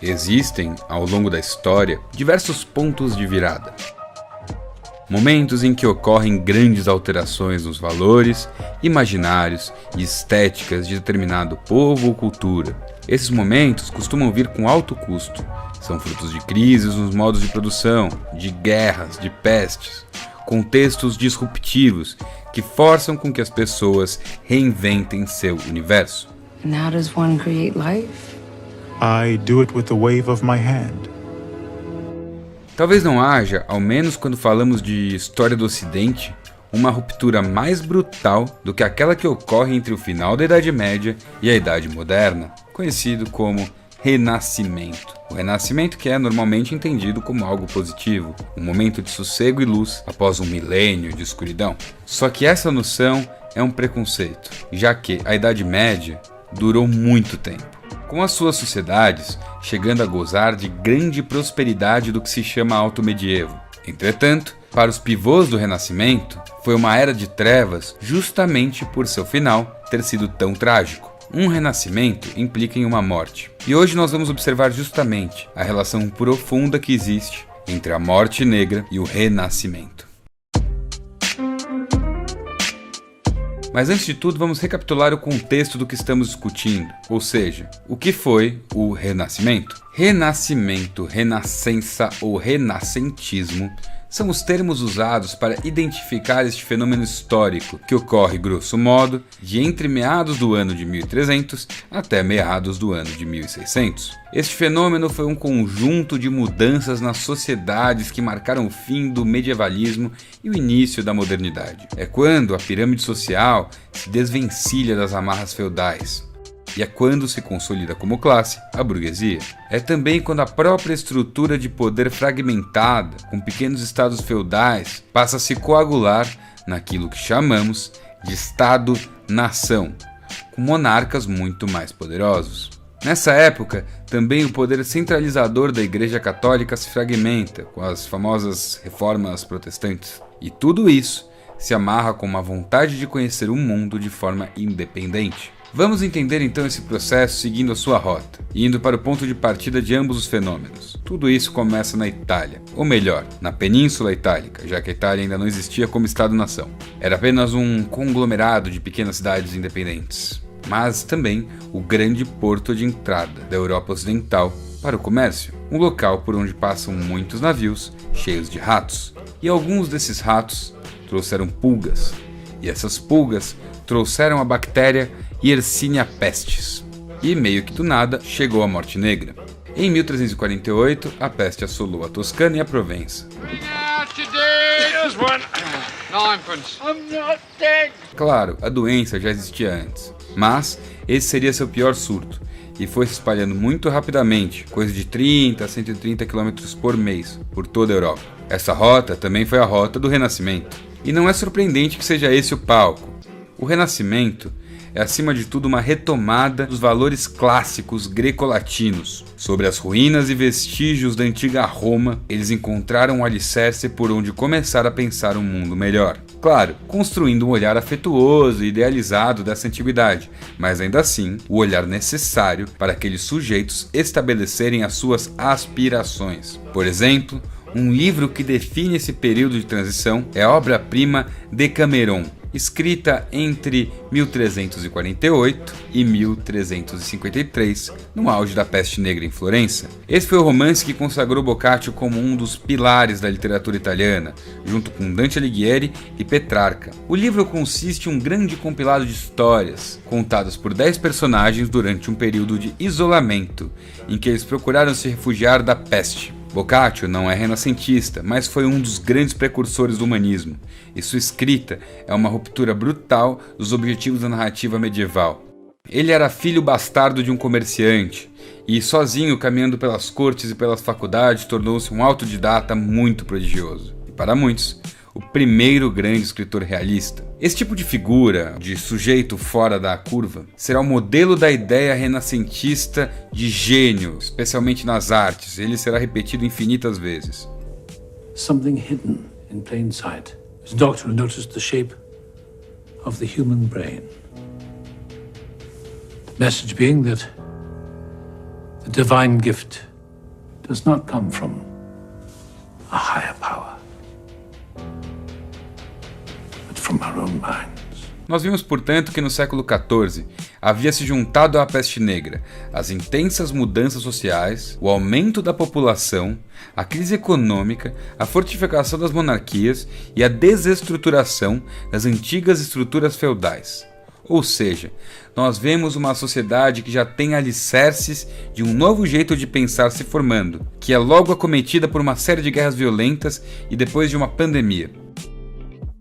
Existem, ao longo da história, diversos pontos de virada. Momentos em que ocorrem grandes alterações nos valores, imaginários e estéticas de determinado povo ou cultura. Esses momentos costumam vir com alto custo. São frutos de crises nos modos de produção, de guerras, de pestes, contextos disruptivos que forçam com que as pessoas reinventem seu universo. And how does one create life? I do it with the wave of my hand. Talvez não haja, ao menos quando falamos de história do Ocidente, uma ruptura mais brutal do que aquela que ocorre entre o final da Idade Média e a Idade Moderna, conhecido como Renascimento. O Renascimento que é normalmente entendido como algo positivo, um momento de sossego e luz após um milênio de escuridão. Só que essa noção é um preconceito, já que a Idade Média durou muito tempo, com as suas sociedades chegando a gozar de grande prosperidade do que se chama Alto Medievo. Entretanto, para os pivôs do Renascimento, foi uma era de trevas justamente por seu final ter sido tão trágico. Um renascimento implica em uma morte. E hoje nós vamos observar justamente a relação profunda que existe entre a morte negra e o renascimento. Mas antes de tudo, vamos recapitular o contexto do que estamos discutindo, ou seja, o que foi o Renascimento. Renascimento, renascença ou renascentismo são os termos usados para identificar este fenômeno histórico que ocorre, grosso modo, de entre meados do ano de 1300 até meados do ano de 1600. Este fenômeno foi um conjunto de mudanças nas sociedades que marcaram o fim do medievalismo e o início da modernidade. É quando a pirâmide social se desvencilha das amarras feudais. E é quando se consolida como classe a burguesia. É também quando a própria estrutura de poder fragmentada, com pequenos estados feudais, passa a se coagular naquilo que chamamos de Estado-nação, com monarcas muito mais poderosos. Nessa época, também o poder centralizador da Igreja Católica se fragmenta, com as famosas reformas protestantes. E tudo isso se amarra com uma vontade de conhecer o mundo de forma independente. Vamos entender então esse processo seguindo a sua rota, indo para o ponto de partida de ambos os fenômenos. Tudo isso começa na Itália, ou melhor, na Península Itálica, já que a Itália ainda não existia como Estado-nação. Era apenas um conglomerado de pequenas cidades independentes, mas também o grande porto de entrada da Europa Ocidental para o comércio, um local por onde passam muitos navios cheios de ratos, e alguns desses ratos trouxeram pulgas, e essas pulgas trouxeram a bactéria Yersinia pestis. E meio que do nada chegou a Morte Negra. Em 1348, a peste assolou a Toscana e a Provença. Claro, a doença já existia antes, mas esse seria seu pior surto, e foi se espalhando muito rapidamente, coisa de 30 a 130 km por mês, por toda a Europa. Essa rota também foi a rota do Renascimento. E não é surpreendente que seja esse o palco. O Renascimento é, acima de tudo, uma retomada dos valores clássicos greco-latinos. Sobre as ruínas e vestígios da antiga Roma, eles encontraram um alicerce por onde começar a pensar um mundo melhor. Claro, construindo um olhar afetuoso e idealizado dessa antiguidade, mas ainda assim, o olhar necessário para aqueles sujeitos estabelecerem as suas aspirações. Por exemplo, um livro que define esse período de transição é a obra-prima Decameron, escrita entre 1348 e 1353, no auge da peste negra em Florença. Esse foi o romance que consagrou Boccaccio como um dos pilares da literatura italiana, junto com Dante Alighieri e Petrarca. O livro consiste em um grande compilado de histórias, contadas por 10 personagens durante um período de isolamento, em que eles procuraram se refugiar da peste. Boccaccio não é renascentista, mas foi um dos grandes precursores do humanismo, e sua escrita é uma ruptura brutal dos objetivos da narrativa medieval. Ele era filho bastardo de um comerciante, e sozinho caminhando pelas cortes e pelas faculdades tornou-se um autodidata muito prodigioso, e para muitos, o primeiro grande escritor realista. Esse tipo de figura, de sujeito fora da curva, será o modelo da ideia renascentista de gênio, especialmente nas artes. Ele será repetido infinitas vezes. Something hidden in plain sight. The doctor noticed the shape of the human brain. Message being that the divine gift does not come from a higher power, but from our own minds. Nós vimos, portanto, que no século XIV havia se juntado à peste negra as intensas mudanças sociais, o aumento da população, a crise econômica, a fortificação das monarquias e a desestruturação das antigas estruturas feudais. Ou seja, nós vemos uma sociedade que já tem alicerces de um novo jeito de pensar se formando, que é logo acometida por uma série de guerras violentas e depois de uma pandemia.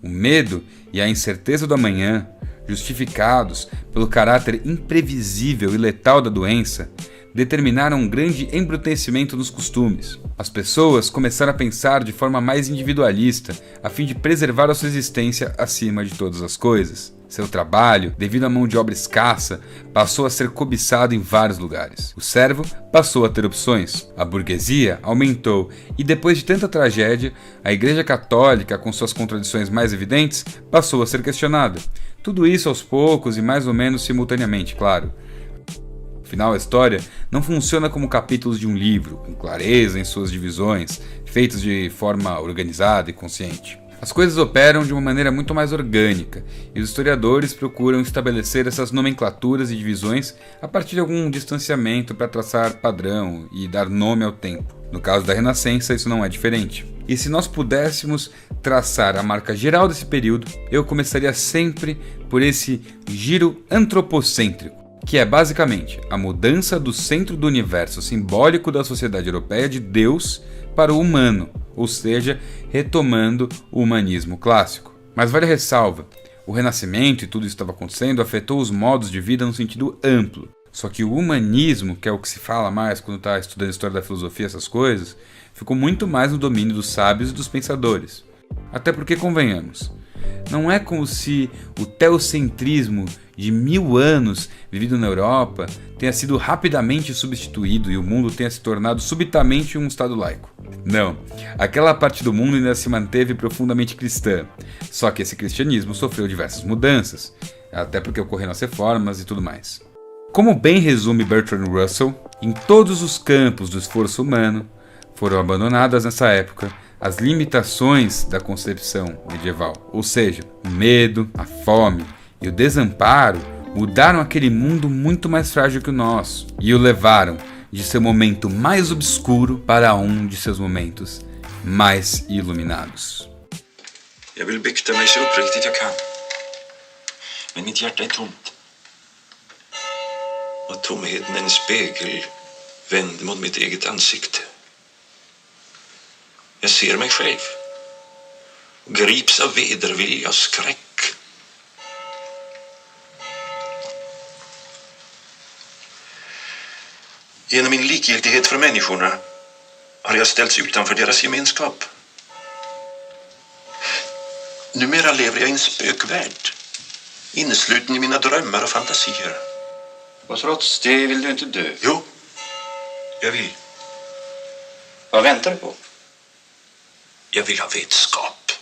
O medo e a incerteza do amanhã, justificados pelo caráter imprevisível e letal da doença, determinaram um grande embrutecimento nos costumes. As pessoas começaram a pensar de forma mais individualista, a fim de preservar a sua existência acima de todas as coisas. Seu trabalho, devido à mão de obra escassa, passou a ser cobiçado em vários lugares. O servo passou a ter opções. A burguesia aumentou e, depois de tanta tragédia, a Igreja Católica, com suas contradições mais evidentes, passou a ser questionada. Tudo isso aos poucos e mais ou menos simultaneamente, claro. Afinal, a história não funciona como capítulos de um livro, com clareza em suas divisões, feitos de forma organizada e consciente. As coisas operam de uma maneira muito mais orgânica, e os historiadores procuram estabelecer essas nomenclaturas e divisões a partir de algum distanciamento para traçar padrão e dar nome ao tempo. No caso da Renascença, isso não é diferente. E se nós pudéssemos traçar a marca geral desse período, eu começaria sempre por esse giro antropocêntrico, que é basicamente a mudança do centro do universo simbólico da sociedade europeia de Deus para o humano, ou seja, retomando o humanismo clássico. Mas vale a ressalva, o Renascimento e tudo isso que estava acontecendo afetou os modos de vida no sentido amplo. Só que o humanismo, que é o que se fala mais quando está estudando história da filosofia, essas coisas, ficou muito mais no domínio dos sábios e dos pensadores. Até porque, convenhamos, não é como se o teocentrismo de 1000 anos vivido na Europa tenha sido rapidamente substituído e o mundo tenha se tornado subitamente um estado laico. Não, aquela parte do mundo ainda se manteve profundamente cristã, só que esse cristianismo sofreu diversas mudanças, até porque ocorreram as reformas e tudo mais. Como bem resume Bertrand Russell, em todos os campos do esforço humano foram abandonadas nessa época as limitações da concepção medieval, ou seja, o medo, a fome e o desamparo mudaram aquele mundo muito mais frágil que o nosso e o levaram de seu momento mais obscuro para um de seus momentos mais iluminados. Jag vill bykta mig så uppriktigt jag kan. Men mitt hjärta är tomt. Och tomheten är en spegel vänd mot mitt eget ansikte. Jag ser mig själv och grips av vedervilja och skräck. Genom min likgiltighet för människorna har jag ställts utanför deras gemenskap. Numera lever jag i en spökvärld, innesluten i mina drömmar och fantasier. Och trots det vill du inte dö? Jo, jag vill. Vad väntar du på? Jag vill ha vetskap.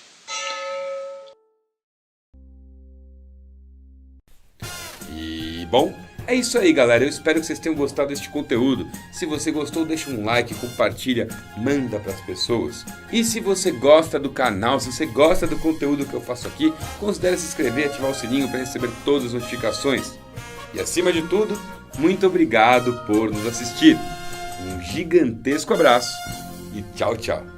E bom, é isso aí, galera. Eu espero que vocês tenham gostado deste conteúdo. Se você gostou, deixa um like, compartilha, manda para as pessoas. E se você gosta do canal, se você gosta do conteúdo que eu faço aqui, considere se inscrever e ativar o sininho para receber todas as notificações. E acima de tudo, muito obrigado por nos assistir. Um gigantesco abraço e tchau, tchau.